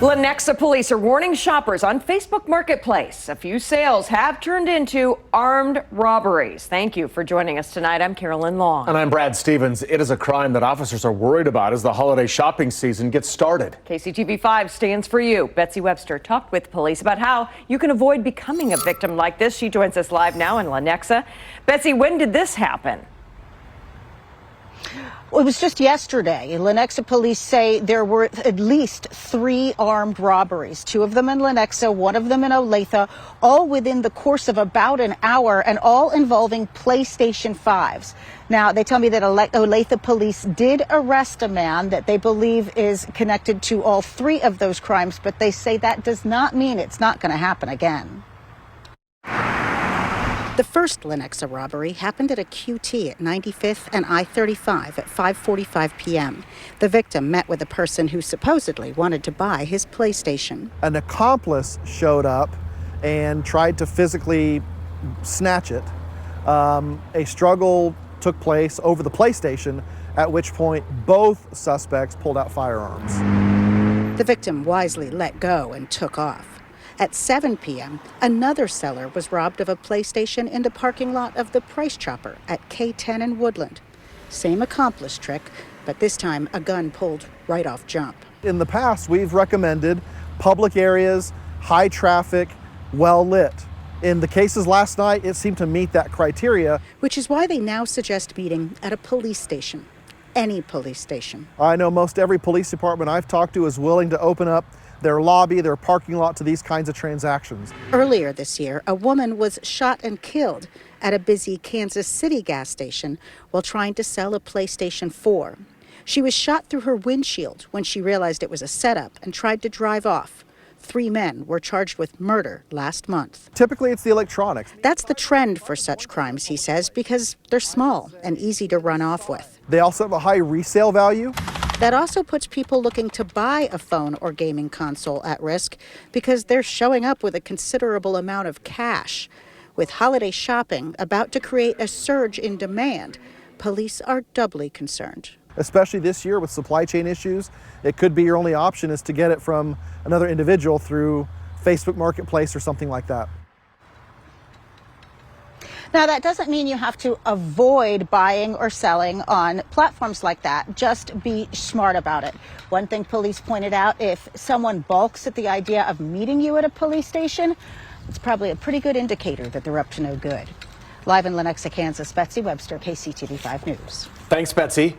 Lenexa police are warning shoppers on Facebook Marketplace. A few sales have turned into armed robberies. Thank you for joining us tonight. I'm Carolyn Long. And I'm Brad Stevens. It is a crime that officers are worried about as the holiday shopping season gets started. KCTV5 stands for you. Betsy Webster talked with police about how you can avoid becoming a victim like this. She joins us live now in Lenexa. Betsy, when did this happen? Well, it was just yesterday. Lenexa police say there were at least 3 armed robberies, 2 of them in Lenexa, 1 of them in Olathe, all within the course of about an hour and all involving PlayStation 5s. Now, they tell me that Olathe police did arrest a man that they believe is connected to all 3 of those crimes, but they say that does not mean it's not going to happen again. The first Lenexa robbery happened at a QT at 95th and I-35 at 5:45 p.m. The victim met with a person who supposedly wanted to buy his PlayStation. An accomplice showed up and tried to physically snatch it. A struggle took place over the PlayStation, at which point both suspects pulled out firearms. The victim wisely let go and took off. At 7 p.m., another seller was robbed of a PlayStation in the parking lot of the Price Chopper at K10 in Woodland. Same accomplice trick, but this time a gun pulled right off jump. In the past, we've recommended public areas, high traffic, well lit. In the cases last night, it seemed to meet that criteria. Which is why they now suggest meeting at a police station. Any police station. I know most every police department I've talked to is willing to open up their lobby, their parking lot to these kinds of transactions. Earlier this year, a woman was shot and killed at a busy Kansas City gas station while trying to sell a PlayStation 4. She was shot through her windshield when she realized it was a setup and tried to drive off. 3 men were charged with murder last month. Typically, it's the electronics. That's the trend for such crimes, he says, because they're small and easy to run off with. They also have a high resale value. That also puts people looking to buy a phone or gaming console at risk because they're showing up with a considerable amount of cash. With holiday shopping about to create a surge in demand, police are doubly concerned. Especially this year with supply chain issues, it could be your only option is to get it from another individual through Facebook Marketplace or something like that. Now, that doesn't mean you have to avoid buying or selling on platforms like that. Just be smart about it. One thing police pointed out, if someone balks at the idea of meeting you at a police station, it's probably a pretty good indicator that they're up to no good. Live in Lenexa, Kansas, Betsy Webster, KCTV5 News. Thanks, Betsy.